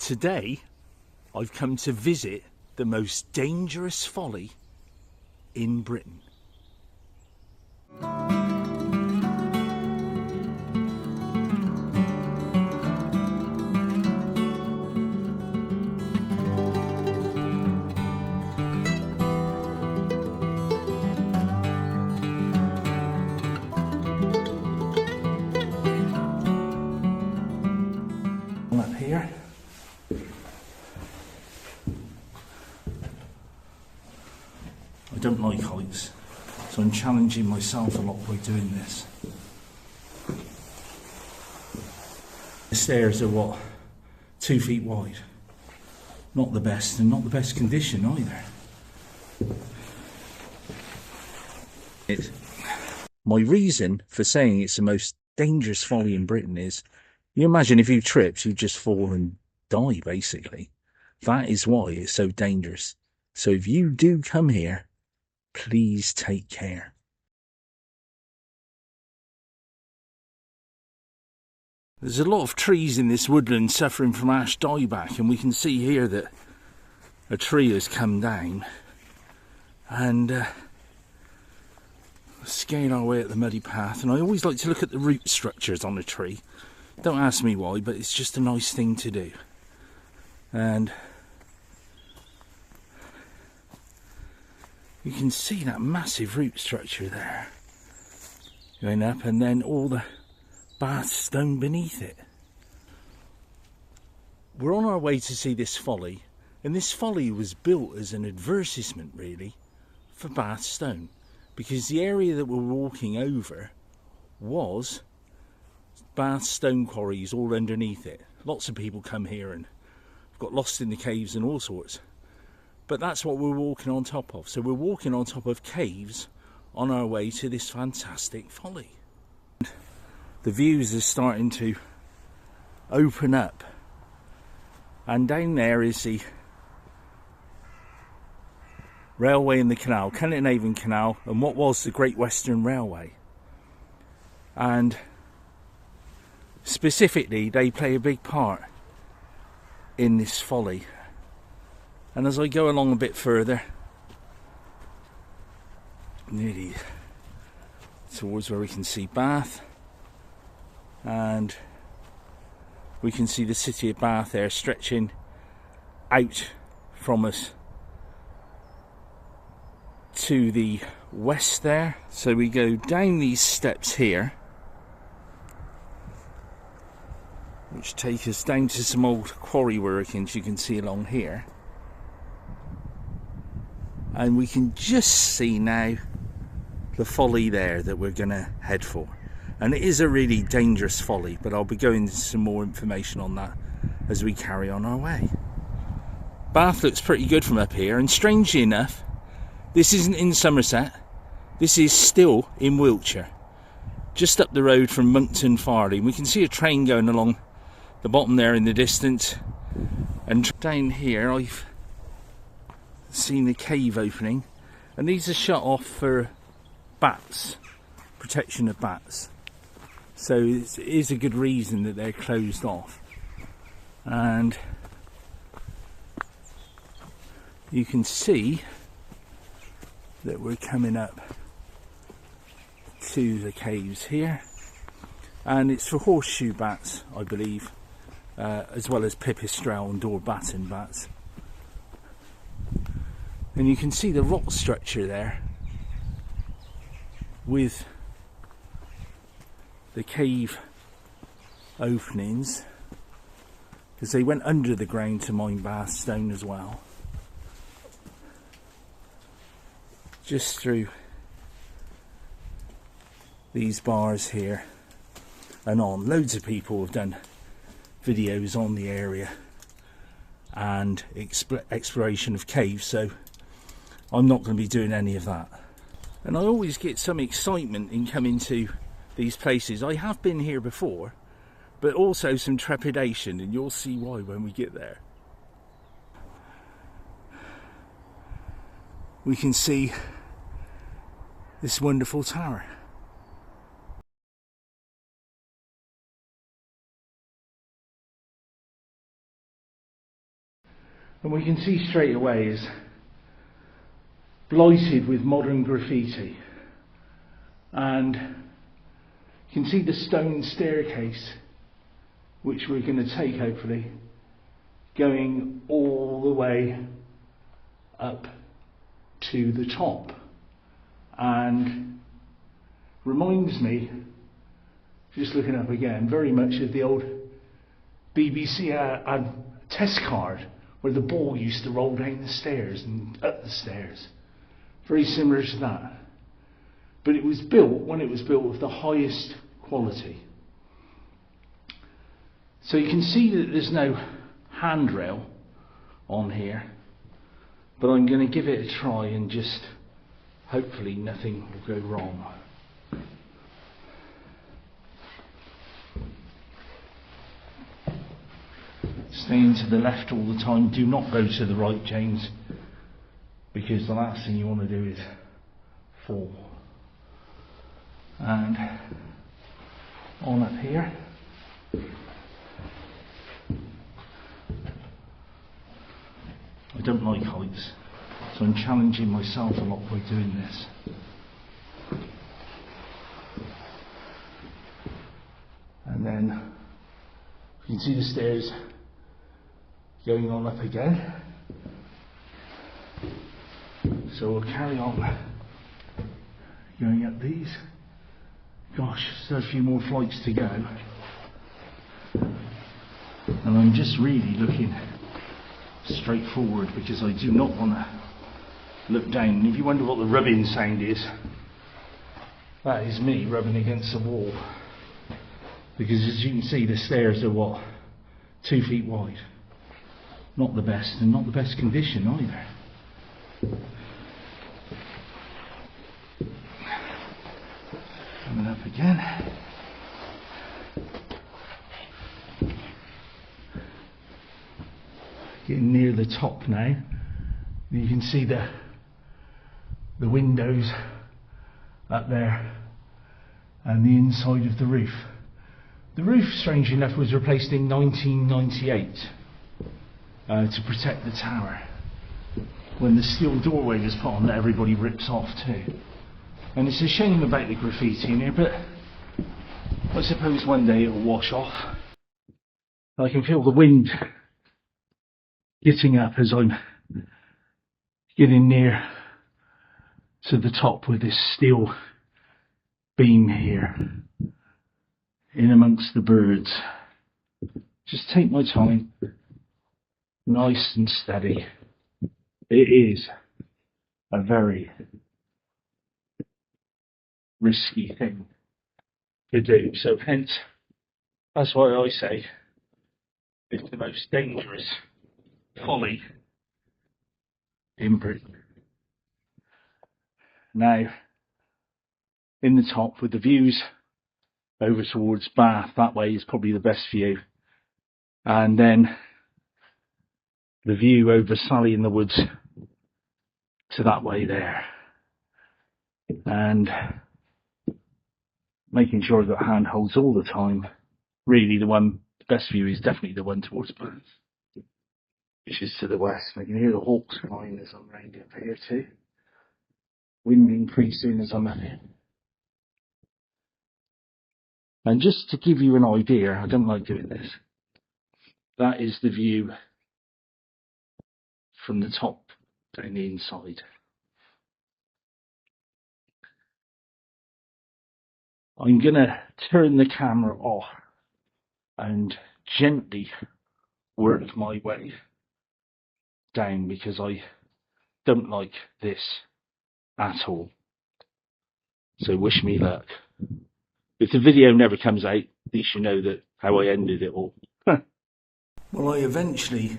Today, I've come to visit the most dangerous folly in Britain. Up here. I don't like heights, so I'm challenging myself a lot by doing this. The stairs are what? 2 feet wide. Not the best, and not the best condition either. My reason for saying it's the most dangerous folly in Britain is, you imagine if you tripped, you'd just fall and die, basically. That is why it's so dangerous. So if you do come here, please take care. There's a lot of trees in this woodland suffering from ash dieback, and we can see here that a tree has come down and scale our way up the muddy path. And I always like to look at the root structures on a tree. Don't ask me why, but it's just a nice thing to do. And you can see that massive root structure there going up, and then all the Bath stone beneath it. We're on our way to see this folly, and this folly was built as an advertisement really for Bath stone, because the area that we're walking over was Bath stone quarries all underneath it. Lots of people come here and got lost in the caves and all sorts. But that's what we're walking on top of. So we're walking on top of caves on our way to this fantastic folly. The views are starting to open up. And down there is the railway in the canal, Kennet Canal, and what was the Great Western Railway. And specifically, they play a big part in this folly. And as I go along a bit further, nearly towards where we can see Bath, and we can see the city of Bath there stretching out from us to the west there. So we go down these steps here, which take us down to some old quarry workings you can see along here. And we can just see now the folly there that we're going to head for. And it is a really dangerous folly, but I'll be going into some more information on that as we carry on our way. Bath looks pretty good from up here, and strangely enough, this isn't in Somerset, this is still in Wiltshire, just up the road from Monkton Farley. We can see a train going along the bottom there in the distance, and down here I've seen a cave opening, and these are shut off for bats, protection of bats. So it is a good reason that they're closed off. And you can see that we're coming up to the caves here, and it's for horseshoe bats, I believe, as well as pipistrelle and Dorbatten bats. And you can see the rock structure there with the cave openings, because they went under the ground to mine Bath stone as well. Just through these bars here and on. Loads of people have done videos on the area and exploration of caves, so I'm not going to be doing any of that. And I always get some excitement in coming to these places. I have been here before, but also some trepidation, and you'll see why when we get there. We can see this wonderful tower. And we can see straight away is blighted with modern graffiti. And you can see the stone staircase, which we're going to take hopefully, going all the way up to the top. And reminds me, just looking up again, very much of the old BBC test card where the ball used to roll down the stairs and up the stairs. Very similar to that. But it was built, when it was built, of the highest quality. So you can see that there's no handrail on here, but I'm going to give it a try and just hopefully nothing will go wrong. Staying to the left all the time. Do not go to the right, James, because the last thing you want to do is fall. And on up here. I don't like heights, so I'm challenging myself a lot by doing this. And then you can see the stairs going on up again. So we'll carry on going up these. Gosh, still a few more flights to go. And I'm just really looking straight forward because I do not want to look down. And if you wonder what the rubbing sound is, that is me rubbing against the wall. Because as you can see, the stairs are what? 2 feet wide. Not the best, and not the best condition either. Coming up again. Getting near the top now. You can see the windows up there and the inside of the roof. The roof, strangely enough, was replaced in 1998 to protect the tower, when the steel doorway was put on that everybody rips off too. And it's a shame about the graffiti in here, but I suppose one day it'll wash off. I can feel the wind getting up as I'm getting near to the top with this steel beam here in amongst the birds. Just take my time, nice and steady. It is a very risky thing to do, so hence that's why I say it's the most dangerous folly in Britain. Now, in the top with the views over towards Bath, that way is probably the best view, and then the view over Sally in the Woods to that way there, and making sure that hand holds all the time. Really, the best view is definitely the one towards Bath, which is to the west. I can hear the hawks flying as I'm round up here too. Wind increasing as I'm up here. And just to give you an idea, I don't like doing this, that is the view from the top down the inside. I'm going to turn the camera off and gently work my way down because I don't like this at all. So wish me luck. If the video never comes out, at least you know that how I ended it all. Well, I eventually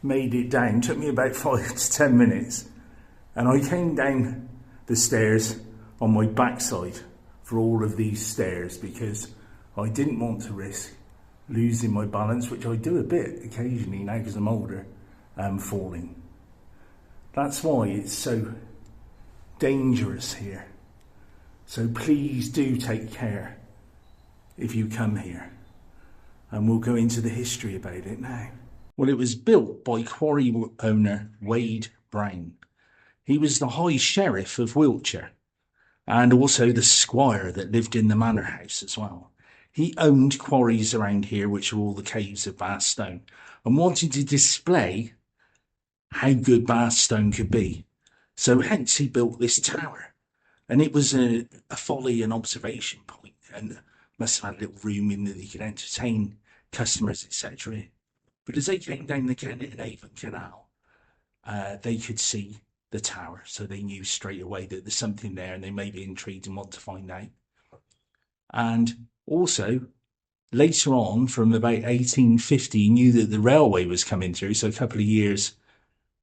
made it down. It took me about 5 to 10 minutes, and I came down the stairs on my backside for all of these stairs because I didn't want to risk losing my balance, which I do a bit occasionally now because I'm older, and falling. That's why it's so dangerous here. So please do take care if you come here, and we'll go into the history about it now. Well, it was built by quarry owner Wade Brown. He was the High Sheriff of Wiltshire and also the squire that lived in the manor house as well. He owned quarries around here, which are all the caves of Bath Stone, and wanted to display how good Bath Stone could be. So hence he built this tower. And it was a folly and observation point, and must have had a little room in that he could entertain customers, etc. But as they came down the Kennet and Avon Canal, they could see the tower, so they knew straight away that there's something there, and they may be intrigued and want to find out. And also, later on, from about 1850, he knew that the railway was coming through, so a couple of years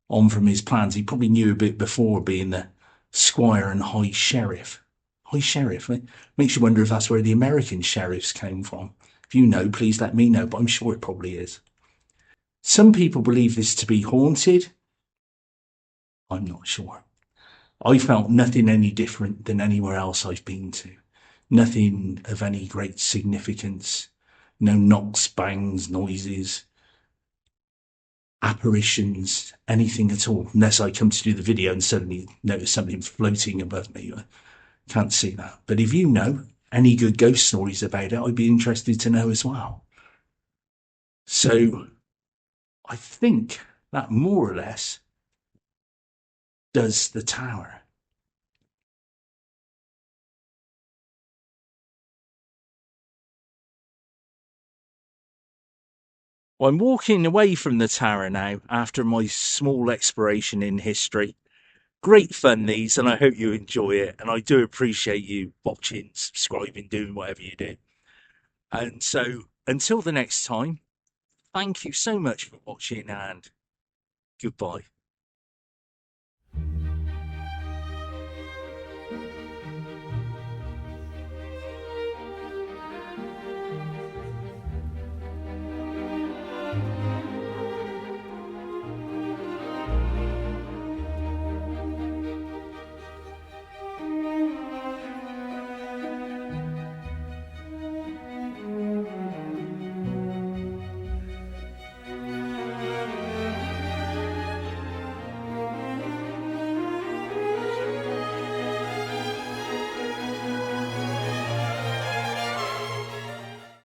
on from his plans. He probably knew a bit before, being the squire and high sheriff. High sheriff makes you wonder if that's where the American sheriffs came from. If you know, please let me know, but I'm sure it probably is. Some people believe this to be haunted. I'm not sure. I felt nothing any different than anywhere else I've been to. Nothing of any great significance. No knocks, bangs, noises, apparitions, anything at all, unless I come to do the video and suddenly notice something floating above me. I can't see that. But if you know any good ghost stories about it, I'd be interested to know as well. So I think that more or less does the tower. I'm walking away from the tower now after my small exploration in history. Great fun these, and I hope you enjoy it. And I do appreciate you watching, subscribing, doing whatever you do. And so until the next time, thank you so much for watching, and goodbye.